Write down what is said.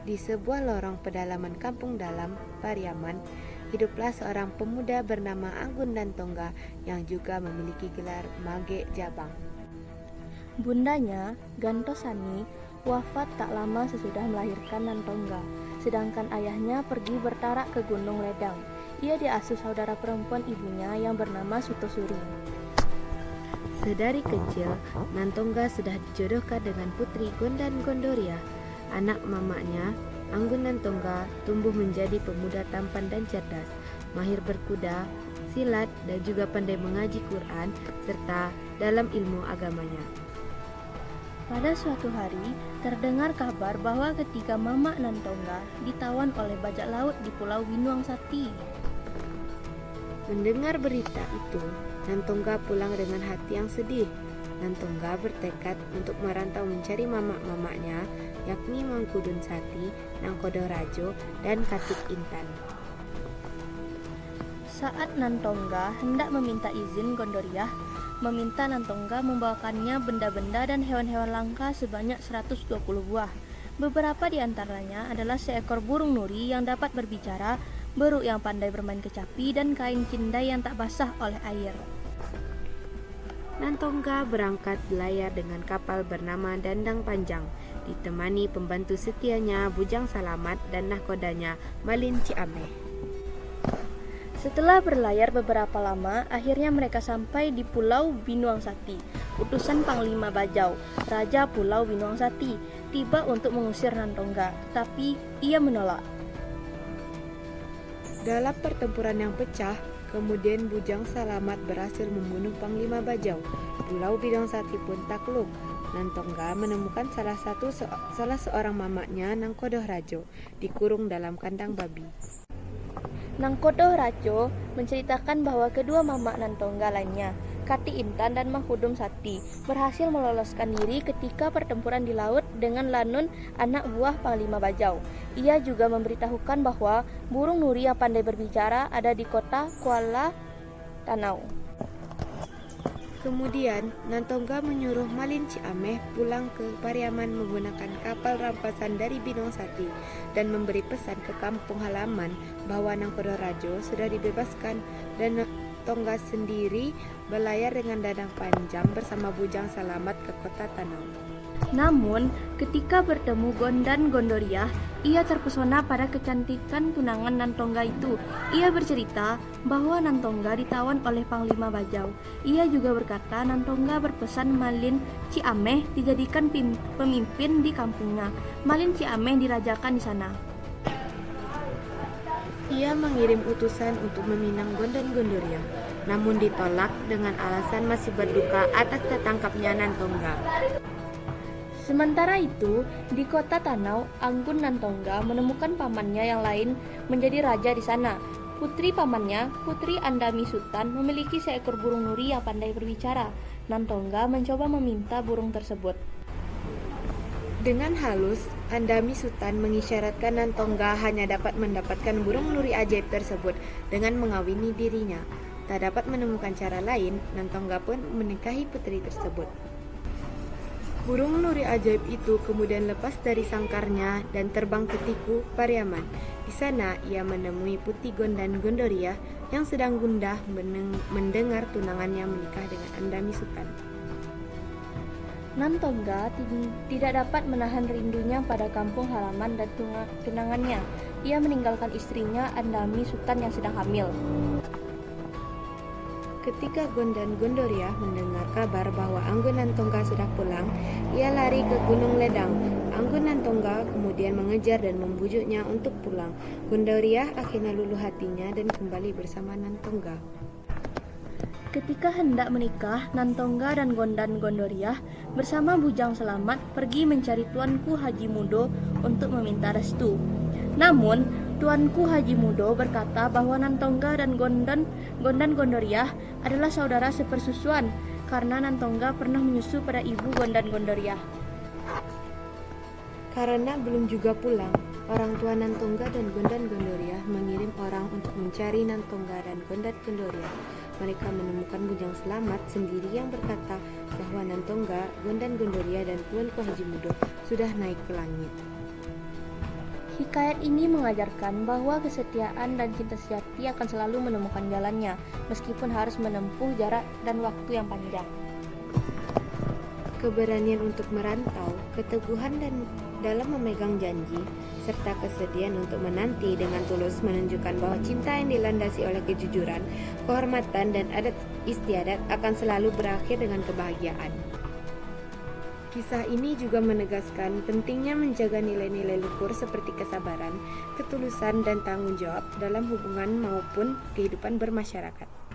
Di sebuah lorong pedalaman kampung dalam, Pariaman, hiduplah seorang pemuda bernama Anggun Nantongga yang juga memiliki gelar Mage Jabang. Bundanya, Gantosani, wafat tak lama sesudah melahirkan Nantongga, sedangkan ayahnya pergi bertarak ke Gunung Ledang. Ia diasuh saudara perempuan ibunya yang bernama Sutosuri. Sedari kecil, Nantongga sudah dijodohkan dengan putri Gondan Gondoria. Anak mamanya, Anggun Nantongga, tumbuh menjadi pemuda tampan dan cerdas, mahir berkuda, silat, dan juga pandai mengaji Quran serta dalam ilmu agamanya. Pada suatu hari, terdengar kabar bahwa ketiga Mamak Nantongga ditawan oleh bajak laut di Pulau Winuangsati. Mendengar berita itu, Nantongga pulang dengan hati yang sedih. Nantongga bertekad untuk merantau mencari mamak-mamaknya, yakni Mangkudun Sati, Nangkodo Rajo, dan Katuk Intan. Saat Nantongga hendak meminta izin, Gondoriah meminta Nantongga membawakannya benda-benda dan hewan-hewan langka sebanyak 120 buah. Beberapa di antaranya adalah seekor burung nuri yang dapat berbicara, beruk yang pandai bermain kecapi, dan kain kindai yang tak basah oleh air. Nantongga berangkat belayar dengan kapal bernama Dandang Panjang, ditemani pembantu setianya Bujang Salamat dan nahkodanya Malin Ciameh. Setelah berlayar beberapa lama, akhirnya mereka sampai di Pulau Binuangsati. Utusan Panglima Bajau, Raja Pulau Binuangsati, tiba untuk mengusir Nantongga, tapi ia menolak. Dalam pertempuran yang pecah, kemudian Bujang Salamat berhasil membunuh Panglima Bajau. Pulau Binuangsati pun takluk. Nantongga menemukan salah seorang mamaknya, Nangkodo Rajo, dikurung dalam kandang babi. Nangkodo Rajo menceritakan bahwa kedua mamak Nantongga lainnya, Kati Intan dan Mahudum Sati, berhasil meloloskan diri ketika pertempuran di laut dengan Lanun, anak buah Panglima Bajau. Ia juga memberitahukan bahwa burung nuri yang pandai berbicara ada di kota Kuala Tanau. Kemudian, Nantongga menyuruh Malin Ciameh pulang ke Pariaman menggunakan kapal rampasan dari Binuangsati dan memberi pesan ke kampung halaman bahwa Nangkodo Rajo sudah dibebaskan dan Nantongga sendiri berlayar dengan Dandang Panjang bersama Bujang Salamat ke kota Tanau. Namun, ketika bertemu Gondan Gondoriah, ia terpesona pada kecantikan tunangan Nantongga itu. Ia bercerita bahwa Nantongga ditawan oleh Panglima Bajau. Ia juga berkata Nantongga berpesan Malin Ciameh dijadikan pemimpin di kampungnya. Malin Ciameh dirajakan di sana. Ia mengirim utusan untuk meminang Gondan Gondoria, namun ditolak dengan alasan masih berduka atas tertangkapnya Nantongga. Sementara itu, di kota Tanau, Anggun Nantongga menemukan pamannya yang lain menjadi raja di sana. Putri pamannya, Putri Andami Sutan, memiliki seekor burung nuri yang pandai berbicara. Nantongga mencoba meminta burung tersebut. Dengan halus, Andami Sutan mengisyaratkan Nantongga hanya dapat mendapatkan burung nuri ajaib tersebut dengan mengawini dirinya. Tak dapat menemukan cara lain, Nantongga pun menikahi putri tersebut. Burung nuri ajaib itu kemudian lepas dari sangkarnya dan terbang ke Tiku, Pariaman. Di sana ia menemui Putih Gondan Gondoria yang sedang gundah mendengar tunangannya menikah dengan Andami Sutan. Nantongga tidak dapat menahan rindunya pada kampung halaman dan tunangannya. Ia meninggalkan istrinya Andami Sutan yang sedang hamil. Ketika Gondan Gondoria mendengar kabar bahwa Anggun Nantongga sudah pulang, ia lari ke Gunung Ledang. Anggun Nantongga kemudian mengejar dan membujuknya untuk pulang. Gondoria akhirnya luluh hatinya dan kembali bersama Nantongga. Ketika hendak menikah, Nantongga dan Gondan Gondoriah bersama Bujang Selamat pergi mencari Tuanku Haji Mudo untuk meminta restu. Namun, Tuanku Haji Mudo berkata bahwa Nantongga dan Gondan Gondoriah adalah saudara sepersusuan karena Nantongga pernah menyusu pada ibu Gondan Gondoriah. Karena belum juga pulang, orang tua Nantongga dan Gondan Gondoriah mengirim orang untuk mencari Nantongga dan Gondan Gondoriah. Mereka menemukan Bujang Selamat sendiri yang berkata bahwa Nantongga, Gondan Gondoriah, dan Tuanku Haji Mudo sudah naik ke langit. Hikayat ini mengajarkan bahwa kesetiaan dan cinta sejati akan selalu menemukan jalannya, meskipun harus menempuh jarak dan waktu yang panjang. Keberanian untuk merantau, keteguhan dan dalam memegang janji, serta kesediaan untuk menanti dengan tulus menunjukkan bahwa cinta yang dilandasi oleh kejujuran, kehormatan, dan adat istiadat akan selalu berakhir dengan kebahagiaan. Kisah ini juga menegaskan pentingnya menjaga nilai-nilai luhur seperti kesabaran, ketulusan, dan tanggung jawab dalam hubungan maupun kehidupan bermasyarakat.